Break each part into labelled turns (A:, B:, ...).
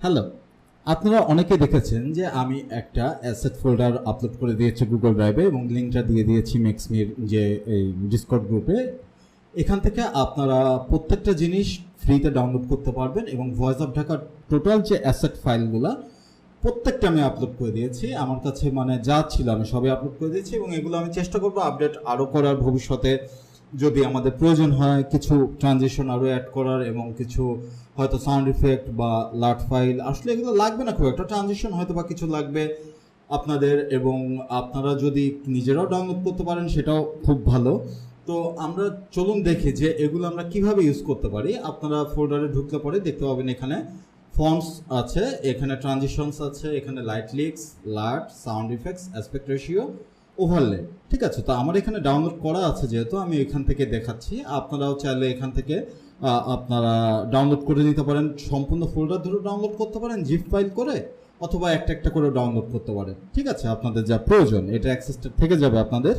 A: Hello, আপনারা অনেকে দেখেছেন যে আমি একটা অ্যাসেট ফোল্ডার আপলোড করে দিয়েছি গুগল ড্রাইভে এবং লিঙ্কটা দিয়ে দিয়েছি মেক্সমির যে এই ডিসকর্ড গ্রুপে। এখান থেকে আপনারা প্রত্যেকটা জিনিস ফ্রিতে ডাউনলোড করতে পারবেন এবং ভয়েস অফ ঢাকার টোটাল যে অ্যাসেট ফাইলগুলো প্রত্যেকটা আমি আপলোড করে দিয়েছি। আমার কাছে মানে যা ছিল আমি সবই আপলোড করে দিয়েছি এবং এগুলো আমি চেষ্টা করবো আপডেট আরও করার ভবিষ্যতে, যদি আমাদের প্রয়োজন হয় কিছু ট্রানজিশন আরও অ্যাড করার এবং কিছু হয়তো সাউন্ড ইফেক্ট বা লাট ফাইল, আসলে এগুলো লাগবে না খুব একটা, ট্রানজিশন হয়তো বা কিছু লাগবে আপনাদের, এবং আপনারা যদি নিজেরাও ডাউনলোড করতে পারেন সেটাও খুব ভালো। তো আমরা চলুন দেখি যে এগুলো আমরা কিভাবে ইউজ করতে পারি। আপনারা ফোল্ডারে ঢুকলে পরে দেখতে পাবেন এখানে ফন্টস আছে, এখানে ট্রানজিশনস আছে, এখানে লাইট লিক্স, লাট, sound effects, aspect ratio, overlay. ঠিক আছে, তো আমার এখানে ডাউনলোড করা আছে যেহেতু আমি এখান থেকে দেখাচ্ছি। আপনারাও চাইলে এখান থেকে আপনারা ডাউনলোড করে নিতে পারেন, সম্পূর্ণ ফোল্ডার ধরে ডাউনলোড করতে পারেন জিপ ফাইল করে, অথবা একটা একটা করে ডাউনলোড করতে পারেন। ঠিক আছে, আপনাদের যা প্রয়োজন এটা অ্যাক্সেসটা থেকে যাবে আপনাদের।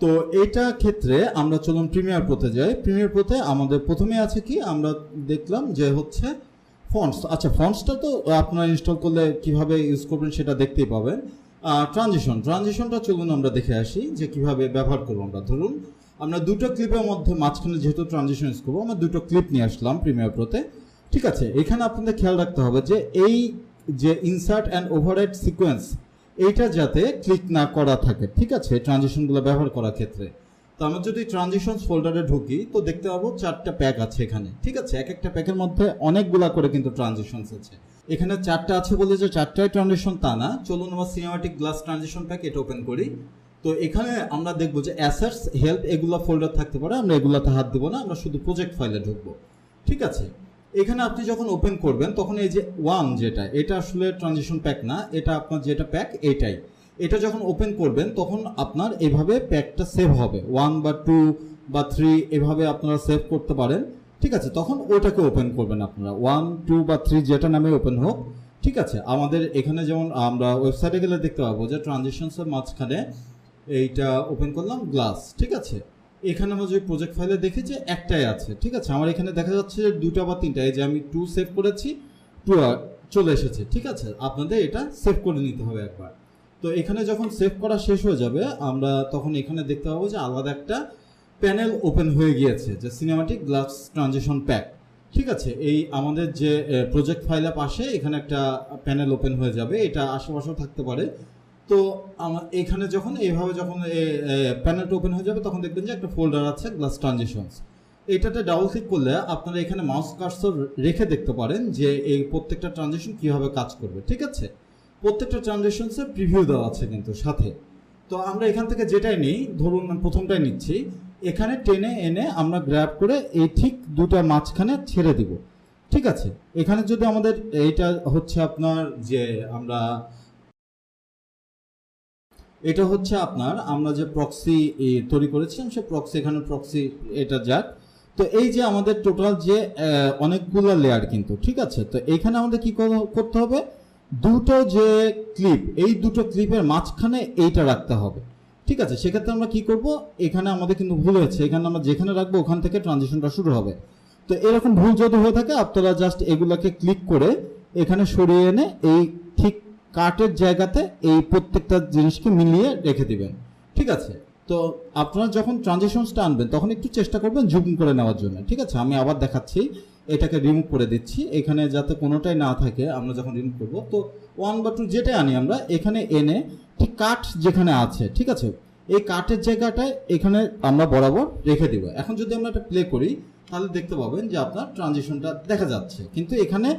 A: তো এইটা ক্ষেত্রে আমরা চলুন প্রিমিয়ার প্রোতে যাই। প্রিমিয়ার প্রোতে আমাদের প্রথমে আছে কি, আমরা দেখলাম যে হচ্ছে ফন্টস। আচ্ছা, ফন্টসটা তো আপনারা ইনস্টল করলে কিভাবে ইউজ করবেন সেটা দেখতেই পাবেন। ট্রানজিশনটা চলুন আমরা দেখে আসি যে কিভাবে ব্যবহার করবো আমরা। ধরুন আমরা দুটো ক্লিপের মধ্যে মাঝখানে যেহেতু ট্রানজিশন ইউজ করবো, আমরা দুটো ক্লিপ নিয়ে আসলাম প্রিমিয়ার প্রোতে। ঠিক আছে, এখানে আপনাদের খেয়াল রাখতে হবে যে এই যে ইনসার্ট অ্যান্ড ওভাররাইট সিকোয়েন্স, এইটা যাতে ক্লিক না করা থাকে। ঠিক আছে, ট্রানজিশনগুলো ব্যবহার করার ক্ষেত্রে। তো আমরা যদি ট্রানজিশনস ফোল্ডারে ঢুকি তো দেখতে পাবো 4টা প্যাক আছে এখানে। ঠিক আছে, এক একটা প্যাকের মধ্যে অনেকগুলা করে কিন্তু ট্রানজিশনস আছে। এখানে 4টা আছে বলে যে 4টাই ট্রানজিশন তা না। চলুন আমরা সিনেমাটিক গ্লাস ট্রানজিশন প্যাক এটা ওপেন করি। তো এখানে আমরা দেখবো যে অ্যাসেটস, হেল্প, এগুলো ফোল্ডার থাকতে পারে। আমরা এগুলোতে হাত দেবো না, আমরা শুধু প্রজেক্ট ফাইলে ঢুকবো। ঠিক আছে, এখানে আপনি যখন ওপেন করবেন তখন এই যে 1 যেটা, এটা আসলে ট্রানজিশন প্যাক না, এটা আপনার যেটা প্যাক এটাই। এটা যখন ওপেন করবেন তখন আপনার এভাবে প্যাকটা সেভ হবে, 1 বা 2 বা 3 এভাবে আপনারা সেভ করতে পারেন। ঠিক আছে, তখন ওটাকে ওপেন করবেন আপনারা, 1, 2 বা 3 যেটা নামে ওপেন হোক। ঠিক আছে, আমাদের এখানে যেমন আমরা ওয়েবসাইটে গেলে দেখতে পাবো যে ট্রানজিশনসের মাঝখানে এইটা ওপেন করলাম গ্লাস। ঠিক আছে, এখানে আমরা যে প্রজেক্ট ফাইলে দেখি যে একটাই আছে। ঠিক আছে, আমার এখানে দেখা যাচ্ছে যে 2টা বা 3টা, এই যে আমি 2 সেভ করেছি, 2 চলে এসেছে। ঠিক আছে, আপনাদের এটা সেভ করে নিতে হবে একবার। তো এখানে যখন সেভ করা শেষ হয়ে যাবে আমরা তখন এখানে দেখতে পাবো যে আলাদা একটা প্যানেল ওপেন হয়ে গিয়েছে, যে সিনেমাটিক গ্লাস ট্রানজিশন প্যাক। ঠিক আছে, এই আমাদের যে প্রজেক্ট ফাইলের পাশে এখানে একটা প্যানেল ওপেন হয়ে যাবে, এটা আশেপাশেও থাকতে পারে। তো এখানে যখন এইভাবে যখন প্যানেলটা ওপেন হয়ে যাবে তখন দেখবেন যে একটা ফোল্ডার আছে গ্লাস ট্রানজিশনস। এটাতে ডাবল ক্লিক করলে আপনারা এখানে মাউস কার্সর রেখে দেখতে পারেন যে এই প্রত্যেকটা ট্রানজিশন কিভাবে কাজ করবে। ঠিক আছে, প্রত্যেকটা ট্রানজিশনসের প্রিভিউ দেওয়া আছে কিন্তু সাথে। তো আমরা এখান থেকে যেটাই নিই, ধরুন প্রথমটাই নিচ্ছি, এখানে টেনে এনে আমরা গ্র্যাব করে এই ঠিক দুটার মাঝখানে ছেড়ে দিব। ঠিক আছে, এখানে যদি আমাদের এইটা হচ্ছে আপনার যে এটা হচ্ছে আপনার আমরা যে প্রক্সি তৈরি করেছিলাম সে প্রক্সি, এখানে প্রক্সি এটা যাক। তো এই যে আমাদের টোটাল যে অনেকগুলো লেয়ার কিন্তু। ঠিক আছে, তো এখানে আমাদের কি করতে হবে, দুটো যে ক্লিপ, এই দুটো ক্লিপের মাঝখানে এইটা রাখতে হবে। ঠিক আছে, সেক্ষেত্রে আমরা কি করব, এখানে আমাদের কিন্তু ভুল হয়েছে, এখানে আমরা যেখানে রাখবো ওখান থেকে ট্রানজিশনটা শুরু হবে। তো এরকম ভুল যদি হয়ে থাকে আপনারা জাস্ট এগুলাকে ক্লিক করে এখানে সরিয়ে এনে এই ঠিক কাটের জায়গাতে এই প্রত্যেকটা জিনিসকে মিলিয়ে রেখে দিবেন। ঠিক আছে, তো আপনারা যখন ট্রানজিশনসটা আনবেন তখন একটু চেষ্টা করবেন জুম করে নেওয়ার জন্য। ঠিক আছে, আমি আবার দেখাচ্ছি, এটাকে রিমুভ করে দিচ্ছি, এখানে যাতে কোনোটাই না থাকে। আমরা যখন রিমুভ করবো তো 1 বা 2 যেটাই আনি আমরা এখানে এনে ঠিক কাট যেখানে আছে, ঠিক আছে, এই কাটের জায়গাটায় এখানে আমরা বরাবর রেখে দিব। এখন যদি আমরা এটা প্লে করি তাহলে দেখতে পাবেন যে আপনার ট্রানজিশনটা দেখা যাচ্ছে। কিন্তু এখানে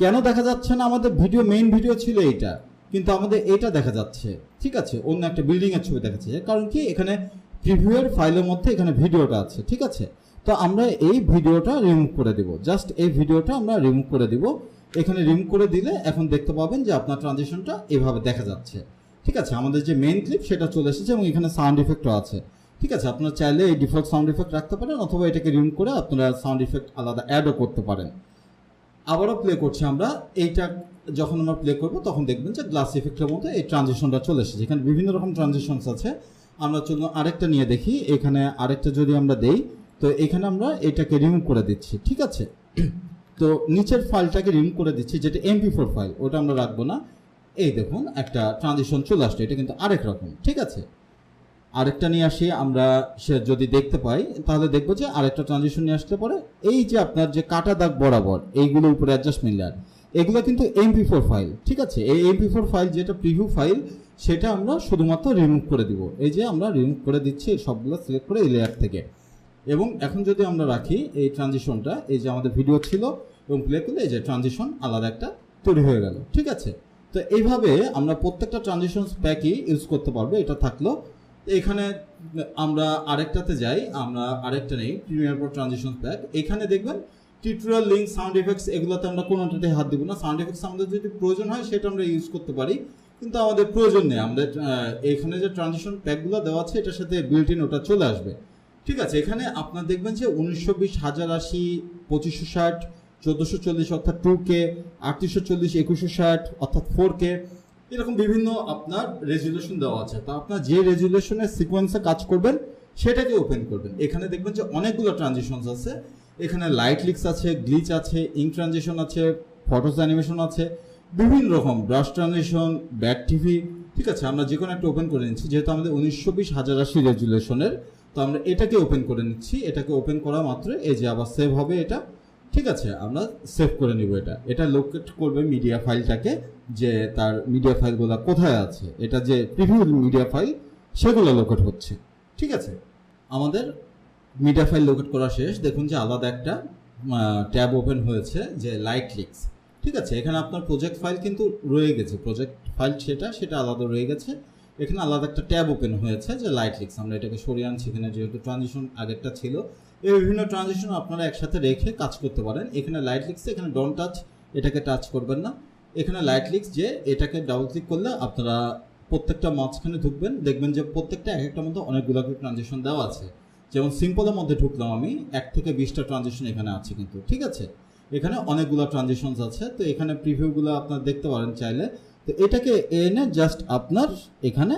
A: কেন দেখা যাচ্ছে না, আমাদের ভিডিও মেইন ভিডিও ছিল এইটা, কিন্তু আমাদের এটা দেখা যাচ্ছে। ঠিক আছে, অন্য একটা বিল্ডিং এর ছবি দেখাচ্ছে, কারণ কি এখানে প্রিভিউয়ের ফাইলের মধ্যে এখানে ভিডিওটা আছে। ঠিক আছে, তো আমরা এই ভিডিওটা রিমুভ করে দিব, জাস্ট এই ভিডিওটা আমরা রিমুভ করে দিব। এখানে রিমুভ করে দিলে এখন দেখতে পাবেন যে আপনার ট্রানজিশনটা এভাবে দেখা যাচ্ছে। ঠিক আছে, আমাদের যে মেইন ক্লিপ সেটা চলে এসেছে এবং এখানে সাউন্ড ইফেক্টও আছে। ঠিক আছে, আপনারা চাইলে এই ডিফল্ট সাউন্ড ইফেক্ট রাখতে পারেন অথবা এটাকে রিমুভ করে আপনারা সাউন্ড ইফেক্ট আলাদা অ্যাডও করতে পারেন। আবারও প্লে করছি আমরা, এইটা যখন আমরা প্লে করবো তখন দেখবেন যে গ্লাস ইফেক্টের মধ্যে এই ট্রানজিশনটা চলে এসেছে। এখানে বিভিন্ন রকম ট্রানজিশনস আছে। আমরা চলুন আরেকটা নিয়ে দেখি, এখানে আরেকটা যদি আমরা দেই তো এখানে আমরা এটাকে রিমুভ করে দিচ্ছি। ঠিক আছে, তো নিচের ফাইলটাকে রিমুভ করে দিচ্ছি, যেটা MP4 ফাইল, ওটা আমরা রাখবো না। এই দেখুন একটা ট্রানজিশন চলে আসছে, এটা কিন্তু আরেক রকম। ঠিক আছে, আরেকটা নিয়ে আসি আমরা, সে যদি দেখতে পাই তাহলে দেখবো যে আরেকটা ট্রানজিশন নিয়ে আসতে পারে। এই যে আপনার যে কাটা দাগ বরাবর এইগুলো উপরে অ্যাডজাস্টমেন্ট লেয়ার, এগুলো কিন্তু MP4 ফাইল। ঠিক আছে, এই MP4 ফাইল যেটা প্রিভিউ ফাইল, সেটা আমরা শুধুমাত্র রিমুভ করে দিব। এই যে আমরা রিমুভ করে দিচ্ছি সবগুলো সিলেক্ট করে এই লেয়ার থেকে। এবং এখন যদি আমরা রাখি এই ট্রানজিশনটা, এই যে আমাদের ভিডিও ছিল এবং প্লে করলে এই যে ট্রানজিশন আলাদা একটা তৈরি হয়ে গেল। ঠিক আছে, তো এইভাবে আমরা প্রত্যেকটা ট্রানজিশন প্যাকই ইউজ করতে পারবো। এটা থাকলো। এখানে আমরা আরেকটাতে যাই, আমরা আরেকটা নেই প্রিমিয়ার প্রো ট্রানজিশন প্যাক। এখানে দেখবেন টিউটোরিয়াল, লিঙ্ক, সাউন্ড এফেক্টস, এগুলোতে আমরা কোনোটাতে হাত দিব না। সাউন্ড এফেক্টস আমাদের যদি প্রয়োজন হয় সেটা আমরা ইউজ করতে পারি, কিন্তু আমাদের প্রয়োজন নেই। আমাদের এখানে যে ট্রানজিশন প্যাকগুলো দেওয়া আছে এটার সাথে বিল্ট ইন ওটা চলে আসবে। ঠিক আছে, এখানে আপনার দেখবেন যে 1920, 1080, 2560, 1440 অর্থাৎ 2K, 3840, 2160 অর্থাৎ 4K, এরকম বিভিন্ন আপনার রেজুলেশন দেওয়া আছে। তো আপনার যে রেজুলেশনের সিকোয়েন্সে কাজ করবেন সেটাকে ওপেন করবেন। এখানে দেখবেন যে অনেকগুলো ট্রানজিশনস আছে। এখানে লাইট লিক্স আছে, গ্লিচ আছে, ইঙ্ক ট্রানজিশন আছে, ফটোস অ্যানিমেশন আছে, বিভিন্ন রকম ব্রাশ ট্রানজিশন, ব্যাক টিভি। ঠিক আছে, আমরা যে কোনো একটা ওপেন করে নিচ্ছি, যেহেতু আমাদের 1920, 1080 রেজুলেশনের, তো আমরা এটাকে ওপেন করে নিচ্ছি। এটাকে ওপেন করা মাত্র এই যে আবার সেভ হবে এটা। ঠিক আছে, আমরা সেভ করে নিব। এটা লোকেট করবে মিডিয়া ফাইলটাকে, যে তার মিডিয়া ফাইলগুলো কোথায় আছে। এটা যে প্রিভিউ মিডিয়া ফাইল সেগুলো লোকেট হচ্ছে। ঠিক আছে, আমাদের মিডিয়া ফাইল লোকেট করা শেষ। দেখুন যে আলাদা একটা ট্যাব ওপেন হয়েছে, যে লাইট লিক্স। ঠিক আছে, এখানে আপনার প্রজেক্ট ফাইল কিন্তু রয়ে গেছে, প্রজেক্ট ফাইল সেটা আলাদা রয়ে গেছে। এখানে আলাদা একটা ট্যাব ওপেন হয়েছে যে লাইট লিক্স। আমরা এটাকে সরিয়ে আনছি, এখানে যেহেতু ট্রানজিশন আগেরটা ছিল। এই বিভিন্ন ট্রানজিশন আপনারা একসাথে রেখে কাজ করতে পারেন। এখানে লাইট লিক্সে এখানে ডোন্ট টাচ, এটাকে টাচ করবেন না। এখানে লাইট লিক্স, যে এটাকে ডাবল ক্লিক করলে আপনারা প্রত্যেকটা মাঝখানে ঢুকবেন, দেখবেন যে প্রত্যেকটা এক একটা মধ্যে অনেকগুলো ট্রানজিশন দেওয়া আছে। যেমন সিম্পলের মধ্যে ঢুকলাম আমি, 1 থেকে 20টা ট্রানজিশন এখানে আছে কিন্তু। ঠিক আছে, এখানে অনেকগুলো ট্রানজিশনস আছে। তো এখানে প্রিভিউগুলো আপনারা দেখতে পারেন চাইলে। তো এটাকে এনে জাস্ট আপনার এখানে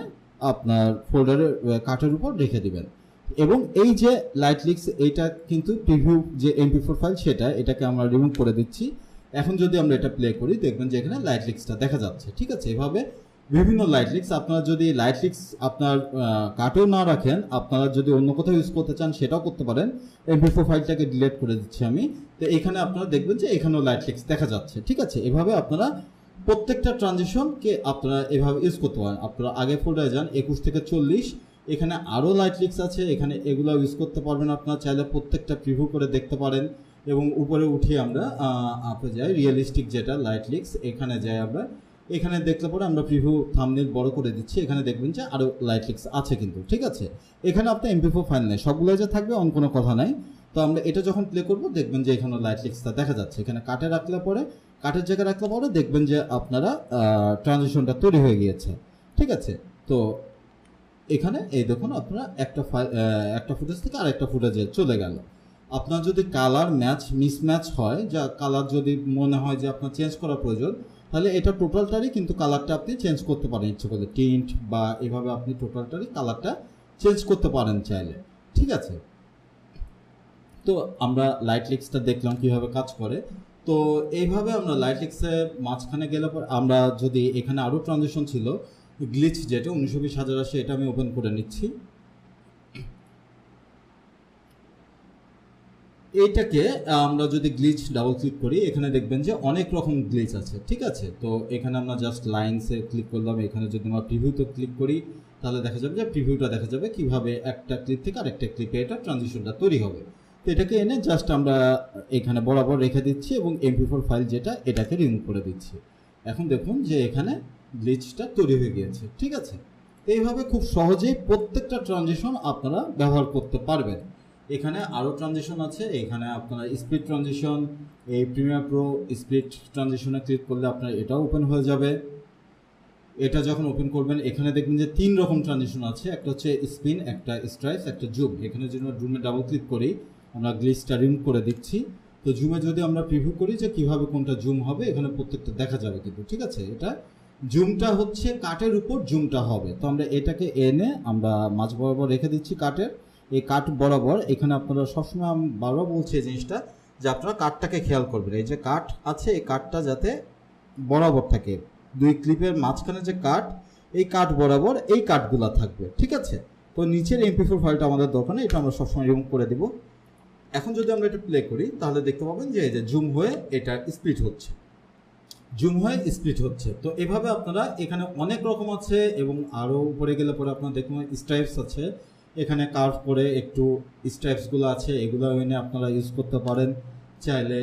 A: আপনার ফোল্ডারের কাটের উপর রেখে দিবেন। এবং এই যে লাইট লিক্স, এইটা কিন্তু প্রিভিউ যে MP4 ফাইল, এটাকে আমরা রিমুভ করে দিচ্ছি। এখন যদি আমরা এটা প্লে করি, দেখবেন যে এখানে লাইট লিক্সটা দেখা যাচ্ছে। ঠিক আছে, এভাবে বিভিন্ন লাইট লিক্স, আপনারা যদি লাইট লিক্স আপনার কাটেও না রাখেন, আপনারা যদি অন্য কোথাও ইউজ করতে চান সেটাও করতে পারেন। MP4 ফাইলটাকে ডিলিট করে দিচ্ছি আমি। তো এখানে আপনারা দেখবেন যে এখানেও লাইট লিক্স দেখা যাচ্ছে। ঠিক আছে, এভাবে আপনারা প্রত্যেকটা ট্রানজিশনকে আপনারা এভাবে ইউজ করতে পারেন। আপনারা আগে ফোল্ডারে যান, 21 থেকে 40, এখানে আরও লাইট লিক্স আছে, এখানে এগুলো ইউজ করতে পারবেন। আপনারা চাইলে প্রত্যেকটা প্রিভিউ করে দেখতে পারেন। এবং উপরে উঠিয়ে আমরা আপে যাই, রিয়েলিস্টিক যেটা লাইট লিক্স, এখানে যাই আমরা। এখানে দেখলে পরে আমরা প্রিভিউ থাম্বনেল বড় করে দিচ্ছি। এখানে দেখবেন যে আরও লাইট লিক্স আছে কিন্তু। ঠিক আছে, এখানে আপনার MP4 ফাইল নেই, সবগুলো যে থাকবে অন্য কোনো কথা নাই। তো আমরা এটা যখন প্লে করব, দেখবেন যে এখানে লাইট লিক্সটা দেখা যাচ্ছে। এখানে কাটে রাখলে পরে, কাটের জায়গায় রাখলে পরে দেখবেন যে আপনারা ট্রানজিশনটা তৈরি হয়ে গিয়েছে। ঠিক আছে, তো এখানে এই দেখুন আপনারা একটা ফুটেজ থেকে আরেকটা ফুটেজে চলে গেল। আপনার যদি কালার মিসম্যাচ হয়, যা কালার যদি মনে হয় যে আপনার চেঞ্জ করা প্রয়োজন, তাহলে এটা টোটালটারই কিন্তু কালারটা আপনি চেঞ্জ করতে পারেন ইচ্ছে করলে, টিন্ট বা এভাবে আপনি টোটালটারই কালারটা চেঞ্জ করতে পারেন চাইলে। ঠিক আছে, তো আমরা লাইট লিক্সটা দেখলাম কিভাবে কাজ করে। তো এইভাবে আমরা লাইট লিক্সে মাঝখানে গেলে পর আমরা যদি এখানে আরও ট্রানজিশন ছিল, গ্লিচ যেটা 1920, 1080, এটা আমি ওপেন করে নিচ্ছি। এইটাকে আমরা যদি গ্লিচ ডাবল ক্লিক করি, এখানে দেখবেন যে অনেক রকম গ্লিচ আছে। ঠিক আছে, তো এখানে আমরা জাস্ট লাইনসে ক্লিক করলাম। এখানে যদি আমরা প্রিভিউতে ক্লিক করি, তাহলে দেখা যাবে যে প্রিভিউটা দেখা যাবে কিভাবে একটা ক্লিপ থেকে আরেকটা ক্লিপে এটা ট্রানজিশনটা তৈরি হবে। তো এটাকে এনে জাস্ট আমরা এখানে বরাবর রেখে দিচ্ছি এবং MP4 ফাইল যেটা, এটাকে রিমুভ করে দিচ্ছি। এখন দেখুন যে এখানে গ্লিচটা তৈরি হয়ে গিয়েছে। ঠিক আছে, এইভাবে খুব সহজেই প্রত্যেকটা ট্রানজিশন আপনারা ব্যবহার করতে পারবেন। এখানে আরও ট্রানজিশন আছে। এখানে আপনারা স্প্লিট ট্রানজিশন, এই প্রিমিয়ার প্রো স্প্লিট ট্রানজিশনে ক্লিক করলে আপনার এটাও ওপেন হয়ে যাবে। এটা যখন ওপেন করবেন, এখানে দেখবেন যে 3 রকম ট্রানজিশন আছে। একটা হচ্ছে স্পিন, একটা স্ট্রাইপস, একটা জুম। এখানে যদি আমরা জুমে ডাবল ক্লিক করি, আমরা গ্লিচটা রিমুভ করে দিচ্ছি। তো জুমে যদি আমরা প্রিভিউ করি যে কীভাবে কোনটা জুম হবে, এখানে প্রত্যেকটা দেখা যাবে কিন্তু। ঠিক আছে, এটা জুমটা হচ্ছে কাটের উপর জুমটা হবে। তো আমরা এটাকে এনে আমরা মাঝ বরাবর রেখে দিচ্ছি কাটের। এই কাট বরাবর এখানে আপনারা সবসময়, আমি বারবার বলছি এই জিনিসটা, যে আপনারা কাটটাকে খেয়াল করবেন, এই যে কাট আছে এই কাটটা যাতে বরাবর থাকে, দুই ক্লিপের মাঝখানে যে কাট, এই কাট বরাবর এই কাটগুলো থাকবে, ঠিক আছে। তো নিচের MP4 ফাইলটা আমাদের দরকার নেই, এটা আমরা সবসময় রিমুভ করে দিব। এখন যদি আমরা এটা প্লে করি তাহলে দেখতে পাবেন যে এই যে জুম হয়ে এটা স্প্লিট হচ্ছে, জুম হয়ে স্প্লিট হচ্ছে। তো এভাবে আপনারা এখানে অনেক রকম আছে, এবং আরও উপরে গেলে পরে আপনারা দেখুন স্ট্রাইপস আছে, এখানে কার্ভ করে একটু স্ট্রাইপসগুলো আছে, এগুলো এনে আপনারা ইউজ করতে পারেন চাইলে,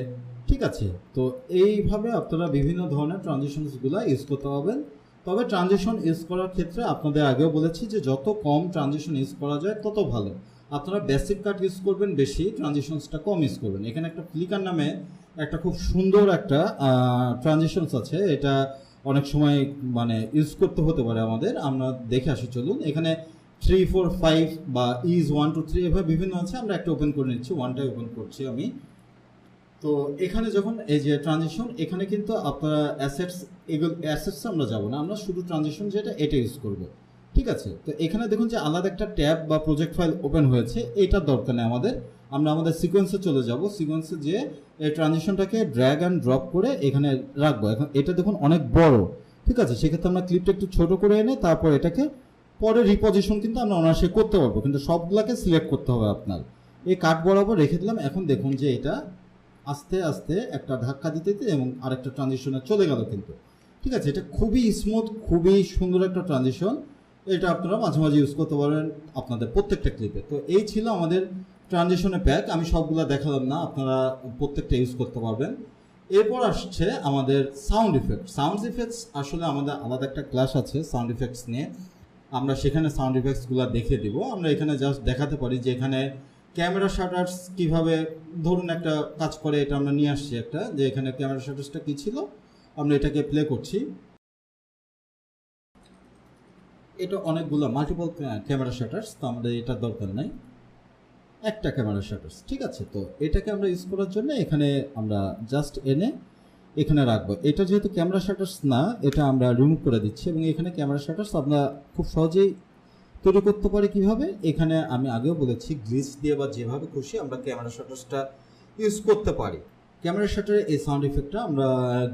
A: ঠিক আছে। তো এইভাবে আপনারা বিভিন্ন ধরনের ট্রানজিশনসগুলো ইউজ করতে পারবেন। তবে ট্রানজিশন ইউজ করার ক্ষেত্রে আপনাদের আগেও বলেছি যে যত কম ট্রানজিশন ইউজ করা যায় তত ভালো। আপনারা বেসিক কাট ইউজ করবেন বেশি, ট্রানজিশনসটা কম ইউজ করবেন। এখানে একটা ফ্লিকার নামে একটা খুব সুন্দর একটা ট্রানজিশনস আছে, এটা অনেক সময় মানে ইউজ করতে হতে পারে আমাদের, আমরা দেখে আসি চলুন। এখানে 3, 4, 5 বা ইজ 1, 2, 3 এভাবে বিভিন্ন আছে, আমরা একটা ওপেন করে নিচ্ছি, ওয়ানটাই ওপেন করছি আমি। তো এখানে যখন এই যে ট্রানজিশন, এখানে কিন্তু আপনারা অ্যাসেটস, এগুলো অ্যাসেটস আমরা যাব না, আমরা শুধু ট্রানজিশন যেটা এটা ইউজ করব, ঠিক আছে। তো এখানে দেখুন যে আলাদা একটা ট্যাব বা প্রজেক্ট ফাইল ওপেন হয়েছে, এটার দরকার নেই আমাদের। আমরা আমাদের সিকোয়েন্সে চলে যাব, সিকোয়েন্সে যে এই ট্রানজিশনটাকে ড্র্যাগ অ্যান্ড ড্রপ করে এখানে রাখবো। এখন এটা দেখুন অনেক বড়, ঠিক আছে, সেক্ষেত্রে আমরা ক্লিপটা একটু ছোট করে এনে তারপর এটাকে পরে রিপোজিশন কিন্তু আমরা অনায়াসে করতে পারবো, কিন্তু সবগুলোকে সিলেক্ট করতে হবে আপনার। এই কাট বরাবর রেখে দিলাম। এখন দেখুন যে এটা আস্তে আস্তে একটা ধাক্কা দিতে দিতে এবং আরেকটা ট্রানজিশনে চলে গেল কিন্তু, ঠিক আছে। এটা খুবই স্মুথ, খুবই সুন্দর একটা ট্রানজিশন, এটা আপনারা মাঝে মাঝে ইউজ করতে পারেন আপনাদের প্রত্যেকটা ক্লিপে। তো এই ছিল আমাদের ট্রানজিশনের প্যাক, আমি সবগুলো দেখালাম না, আপনারা প্রত্যেকটা ইউজ করতে পারবেন। এরপর আসছে আমাদের সাউন্ড ইফেক্ট। সাউন্ড ইফেক্টস আসলে আমাদের আলাদা একটা ক্লাস আছে সাউন্ড ইফেক্টস নিয়ে, আমরা সেখানে সাউন্ড ইফেক্টসগুলো দেখে দিব। আমরা এখানে জাস্ট দেখাতে পারি যে এখানে ক্যামেরা শাটার্স কীভাবে, ধরুন একটা কাজ করে, এটা আমরা নিয়ে আসছি একটা, যে এখানে ক্যামেরা শাটার্সটা কী ছিল, আমরা এটাকে প্লে করছি। এটা অনেকগুলো মাল্টিপল ক্যামেরা শাটার্স, তো আমাদের এটার দরকার নাই, একটা ক্যামেরা শাটার্স, ঠিক আছে। তো এটাকে আমরা ইউজ করার জন্য এখানে আমরা জাস্ট এনে এখানে রাখবো। এটা যেহেতু ক্যামেরা শাটার্স না, এটা আমরা রিমুভ করে দিচ্ছি, এবং এখানে ক্যামেরা শাটার্স আমরা খুব সহজেই তৈরি করতে পারি কিভাবে। এখানে আমি আগেও বলেছি গ্লিচ দিয়ে বা যেভাবে খুশি আমরা ক্যামেরা শাটার্সটা ইউজ করতে পারি। ক্যামেরা শাটারে এই সাউন্ড ইফেক্টটা আমরা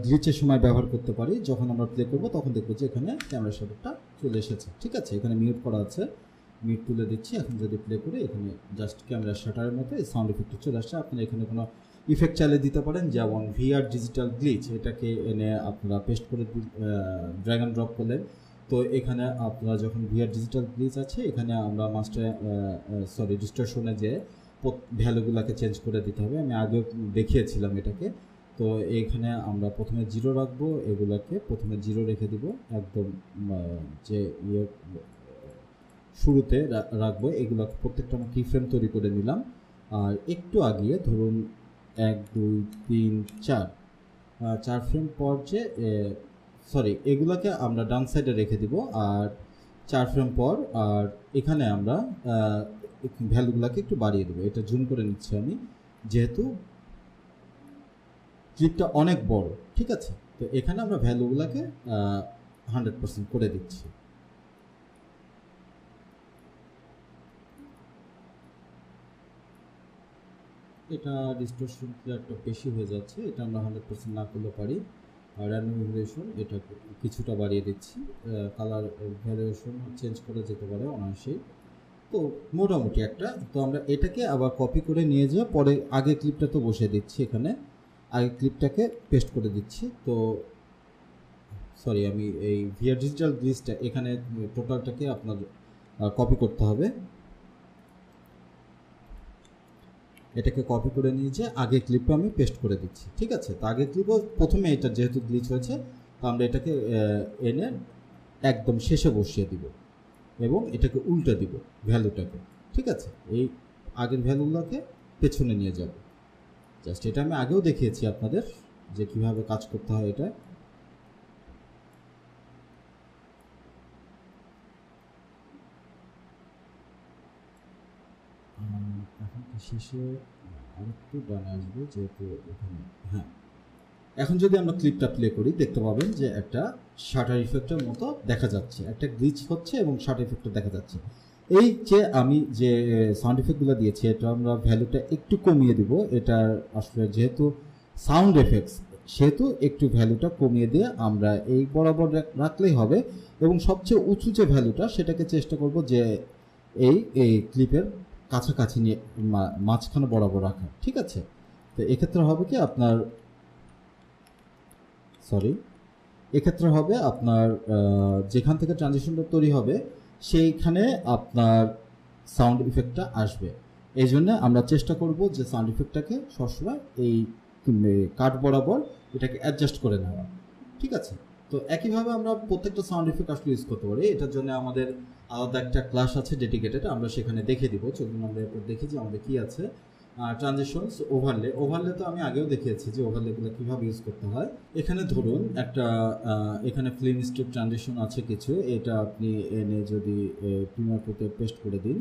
A: গ্লিচের সময় ব্যবহার করতে পারি, যখন আমরা প্লে করব তখন দেখবো যে এখানে ক্যামেরা শাটারটা চলে এসেছে, ঠিক আছে। এখানে মিউট করা আছে, মিউট তুলে দিচ্ছি। এখন যদি প্লে করি এখানে জাস্ট ক্যামেরা শাটারের মতো এই সাউন্ড ইফেক্টটা চলে আসছে। আপনারা এখানে কোনো ইফেক্ট চালিয়ে দিতে পারেন, যেমন VR ডিজিটাল গ্লিচ, এটাকে এনে আপনারা পেস্ট করে ড্র্যাগ অ্যান্ড ড্রপ করলেন। তো এখানে আপনারা যখন VR ডিজিটাল গ্লিচ আছে, এখানে আমরা ডিস্টরশনে যে ভ্যালুগুলোকে চেঞ্জ করে দিতে হবে, আমি আগে দেখিয়েছিলাম এটাকে। তো এইখানে আমরা প্রথমে 0 রাখবো, এগুলোকে প্রথমে 0 রেখে দিব, একদম যে শুরুতে রাখবো। এগুলো প্রত্যেকটা আমরা কিফ্রেম তৈরি করে নিলাম। আর একটু আগিয়ে ধরুন 1, 2, 3, 4 ফ্রেম পর যে এগুলাকে আমরা ডান সাইডে রেখে দিব, আর 4 ফ্রেম পর আর এখানে আমরা ভ্যালুগুলোকে একটু বাড়িয়ে দেবো। এটা জুম করে নিচ্ছি আমি, যেহেতু ক্লিপটা অনেক বড়, ঠিক আছে। তো এখানে আমরা ভ্যালুগুলোকে 100% করে দিচ্ছি। এটা ডিস্টরশন একটা বেশি হয়ে যাচ্ছে, এটা আমরা 100% না করলে পারি। আর র্যান্ডম ভ্যারিয়েশন এটা কিছুটা বাড়িয়ে দিচ্ছি, কালার ভ্যারিয়েশন চেঞ্জ করে যেতে পারে অনায়াসেই। তো মোটামুটি একটা, তো আমরা এটাকে আবার কপি করে নিয়ে যেয়ে পরে আগে ক্লিপটা তো বসিয়ে দিচ্ছি, এখানে আগে ক্লিপটাকে পেস্ট করে দিচ্ছি। তো আমি এই VR ডিজিটাল গ্লিচটা এখানে টোটালটাকে আপনার কপি করতে হবে। এটাকে কপি করে নিয়ে যে আগে ক্লিপটা আমি পেস্ট করে দিচ্ছি, ঠিক আছে। তো আগে ক্লিপও প্রথমে এটা যেহেতু গ্লিচ হয়েছে, তো আমরা এটাকে এনে একদম শেষে বসিয়ে দিব এবং এটাকে উল্টে দিব ভ্যালুটাকে, ঠিক আছে। এই আগের ভ্যালুগুলোকে পেছনে নিয়ে যাব। জাস্ট এটা আমি আগেও দেখিয়েছি আপনাদের যে কিভাবে কাজ করতে হয় এটা। এখন শেষে আরেকটু ডানে আসবে, যেহেতু এখানে হ্যাঁ। এখন যদি আমরা ক্লিপটা প্লে করি দেখতে পাবেন যে একটা শাটার ইফেক্টের মতো দেখা যাচ্ছে, একটা গ্লিচ হচ্ছে এবং শাটার ইফেক্টটা দেখা যাচ্ছে। এই যে আমি যে সাউন্ড ইফেক্টগুলো দিয়েছি এটা আমরা ভ্যালুটা একটু কমিয়ে দিব। এটা আসলে যেহেতু সাউন্ড এফেক্টস সেহেতু একটু ভ্যালুটা কমিয়ে দিয়ে আমরা এই বরাবর রাখলেই হবে, এবং সবচেয়ে উঁচু যে ভ্যালুটা সেটাকে চেষ্টা করব যে এই ক্লিপের কাছাকাছি নিয়ে মাঝখানে বরাবর রাখা। ঠিক আছে, তো এক্ষেত্রে হবে কি আপনার এক্ষেত্রে হবে আপনার যেখান থেকে ট্রানজিশনটা তৈরি হবে সেইখানে আপনার সাউন্ড ইফেক্টটা আসবে। এই জন্য আমরা চেষ্টা করব যে সাউন্ড ইফেক্টটাকে সবসময় এই কাট বরাবর এটাকে অ্যাডজাস্ট করে নেওয়া। ঠিক আছে, তো একইভাবে আমরা প্রত্যেকটা সাউন্ড ইফেক্ট আসলে ইউজ করতে পারি। এটার জন্য আমাদের আলাদা একটা ক্লাস আছে ডেডিকেটেড, আমরা সেখানে দেখে দিব। চলুন আমরা এরপর দেখি যে আমাদের কী আছে। ট্রানজিশনস, ওভারলে তো আমি আগেও দেখিয়েছি যে ওভারলেগুলো কীভাবে ইউজ করতে হয়। এখানে ধরুন একটা এখানে ফিল্ম স্ট্রিপ ট্রানজিশন আছে কিছু, এটা আপনি এনে যদি প্রিমিয়ার প্রোতে পেস্ট করে দিন,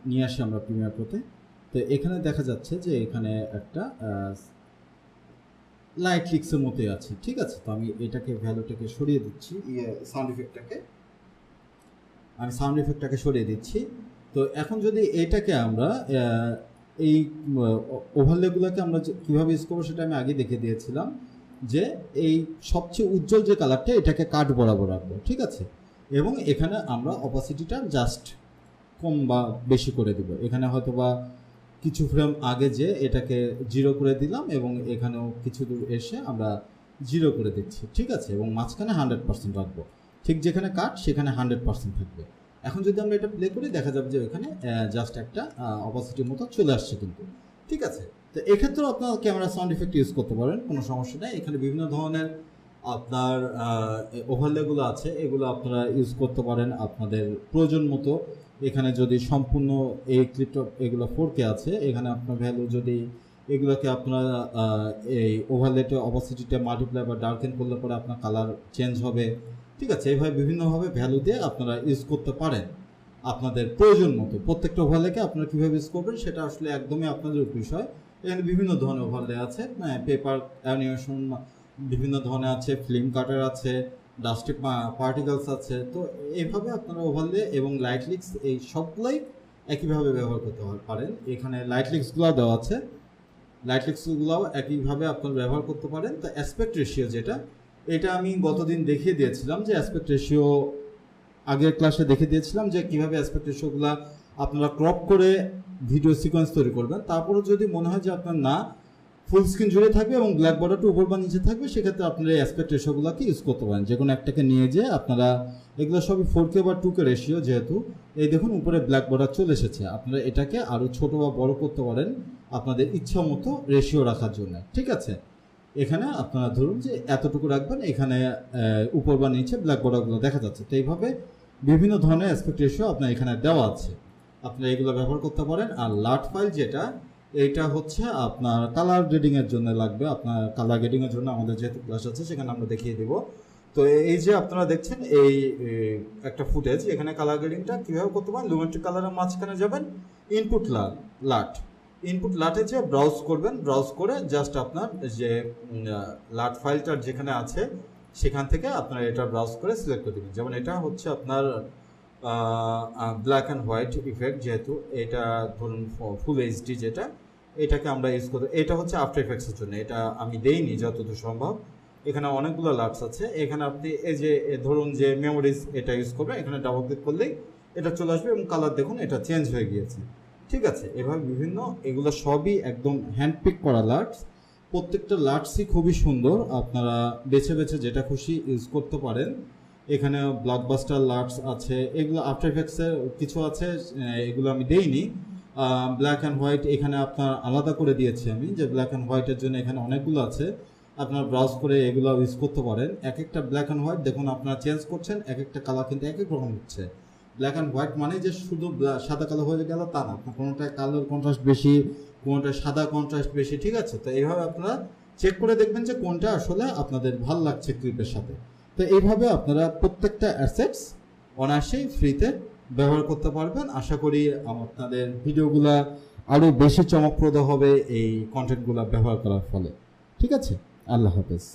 A: নিয়ে আসি আমরা প্রিমিয়ার প্রোতে। তো এখানে দেখা যাচ্ছে যে এখানে একটা লাইট লিক্সের মতোই আছে। ঠিক আছে, তো আমি এটাকে ভ্যালুটাকে সরিয়ে দিচ্ছি, সাউন্ড ইফেক্টটাকে সরিয়ে দিচ্ছি। তো এখন যদি এটাকে আমরা এই ওভারলেগুলোকে আমরা কীভাবে ইউজ করবো সেটা আমি আগে দেখে দিয়েছিলাম, যে এই সবচেয়ে উজ্জ্বল যে কালারটা এটাকে কাট বরাবর রাখবো। ঠিক আছে, এবং এখানে আমরা অপাসিটিটা জাস্ট কম বা বেশি করে দিব। এখানে হয়তো বা কিছু ফ্রেম আগে যে এটাকে 0 করে দিলাম এবং এখানেও কিছু দূর এসে আমরা 0 করে দিচ্ছি। ঠিক আছে, এবং মাঝখানে 100% রাখবো, ঠিক যেখানে কাট সেখানে 100% থাকবে। এখন যদি আমরা এটা প্লে করি দেখা যাবে যে এখানে জাস্ট একটা অপাসিটির মতো চলে আসছে কিন্তু। ঠিক আছে, তো এক্ষেত্রেও আপনার ক্যামেরা সাউন্ড ইফেক্ট ইউজ করতে পারেন, কোনো সমস্যা নেই। এখানে বিভিন্ন ধরনের আপনার ওভারলেগুলো আছে, এগুলো আপনারা ইউজ করতে পারেন আপনাদের প্রয়োজন মতো। এখানে যদি সম্পূর্ণ এই ক্লিপটা এগুলো 4K আছে, এখানে আপনার ভ্যালু যদি এগুলোকে আপনারা এই ওভারলেটে অপাসিটিটা মাল্টিপ্লাই বা ডার্কেন করলে পরে আপনার কালার চেঞ্জ হবে। ঠিক আছে, এইভাবে বিভিন্নভাবে ভ্যালু দিয়ে আপনারা ইউজ করতে পারেন আপনাদের প্রয়োজন মতো। প্রত্যেকটা ওভারলেকে আপনারা কীভাবে ইউজ করবেন সেটা আসলে একদমই আপনাদের বিষয়। এখানে বিভিন্ন ধরনের ওভারলে আছে, পেপার অ্যানিমেশন বিভিন্ন ধরনের আছে, ফিল্ম কাটার আছে, ডাস্টিক পার্টিকেলস আছে। তো এইভাবে আপনারা ওভারলে এবং লাইট লিক্স এই সবগুলোই একইভাবে ব্যবহার করতে পারেন। এখানে লাইট লিক্সগুলো দেওয়া আছে, লাইট লিক্সগুলোও একইভাবে আপনারা ব্যবহার করতে পারেন। তো অ্যাসপেক্ট রেশিও যেটা, এটা আমি গতদিন দেখিয়ে দিয়েছিলাম যে অ্যাসপেক্ট রেশিও আগের ক্লাসে দেখে দিয়েছিলাম যে কীভাবে অ্যাসপেক্ট রেশিওগুলো আপনারা ক্রপ করে ভিডিও সিকোয়েন্স তৈরি করবেন। তারপরে যদি মনে হয় যে আপনার না ফুল স্ক্রিন জুড়ে থাকবে এবং ব্ল্যাক বর্ডারটা উপর বা নিচে থাকবে, সেক্ষেত্রে আপনারা এই অ্যাসপেক্ট রেশিওগুলোকে ইউজ করতে পারেন। যে কোনো একটাকে নিয়ে যে আপনারা এগুলো সবই 4K বা 2K রেশিও, যেহেতু এই দেখুন উপরে ব্ল্যাক বর্ডার চলে এসেছে, আপনারা এটাকে আরও ছোট বা বড় করতে পারেন আপনাদের ইচ্ছা মতো রেশিও রাখার জন্য। ঠিক আছে, এখানে আপনারা ধরুন যে এতটুকু রাখবেন, এখানে উপর বা নিচে ব্ল্যাক বর্ডারগুলো দেখা যাচ্ছে। তো এইভাবে বিভিন্ন ধরনের অ্যাসপেক্ট রেশিও আপনার এখানে দেওয়া আছে, আপনারা এগুলো ব্যবহার করতে পারেন। আর লাট ফাইল যেটা, এটা হচ্ছে আপনার কালার গ্রেডিংয়ের জন্য লাগবে। আপনার কালার গ্রেডিংয়ের জন্য আমাদের যেহেতু ক্লাস আছে সেখানে আমরা দেখিয়ে দেব। তো এই যে আপনারা দেখছেন এই একটা ফুটেজ, এখানে কালার গ্রেডিংটা কীভাবে করতে পারেন। লুমেট্রিক কালারের মাঝখানে যাবেন, ইনপুট লাটে যে ব্রাউজ করবেন, ব্রাউজ করে জাস্ট আপনার যে লাট ফাইলটার যেখানে আছে সেখান থেকে আপনারা এটা ব্রাউজ করে সিলেক্ট করে দেবেন। যেমন এটা হচ্ছে আপনার ব্ল্যাক অ্যান্ড হোয়াইট ইফেক্ট, যেহেতু এটা ধরুন ফুল এইচডি, যেটা এটাকে আমরা ইউজ করি। এটা হচ্ছে আফটার ইফেক্টসের জন্য, এটা আমি দেইনি যতদূর সম্ভব। এখানে অনেকগুলো লাটস আছে, এখানে আপনি এই যে ধরুন যে মেমোরিজ এটা ইউজ করবেন, এখানে ডাবল ক্লিক করলেই এটা চলে আসবে এবং কালার দেখুন এটা চেঞ্জ হয়ে গিয়েছে। ঠিক আছে, এভাবে বিভিন্ন এগুলো সবই একদম হ্যান্ডপিক করা লাটস। প্রত্যেকটা লাটসই খুবই সুন্দর, আপনারা বেছে বেছে যেটা খুশি ইউজ করতে পারেন। এখানে ব্লকবাস্টার লাটস আছে, এগুলো আফটার ইফেক্টসের কিছু আছে, এগুলো আমি দেইনি। ব্ল্যাক অ্যান্ড হোয়াইট এখানে আপনার আলাদা করে দিয়েছি আমি, যে ব্ল্যাক অ্যান্ড হোয়াইটের জন্য এখানে অনেকগুলো আছে, আপনার ব্রাউজ করে এগুলো ইউজ করতে পারেন। এক একটা ব্ল্যাক অ্যান্ড হোয়াইট দেখুন আপনারা চেঞ্জ করছেন, এক একটা কালার কিন্তু এক এক রকম হচ্ছে। ব্ল্যাক অ্যান্ড হোয়াইট মানে যে শুধু সাদা কালো হয়ে গেল তা না, কোনোটায় কালোর কন্ট্রাস্ট বেশি, কোনোটায় সাদা কন্ট্রাস্ট বেশি। ঠিক আছে, তো এইভাবে আপনারা চেক করে দেখবেন যে কোনটা আসলে আপনাদের ভালো লাগছে ক্লিপের সাথে। তো এইভাবে আপনারা প্রত্যেকটা অ্যাসেটস অনায়াসেই ফ্রিতে ব্যবহার করতে পারবেন। আশা করি আপনাদের ভিডিওগুলো আরও বেশি চমকপ্রদ হবে এই কন্টেন্টগুলো ব্যবহার করার ফলে। ঠিক আছে, আল্লাহ হাফেজ।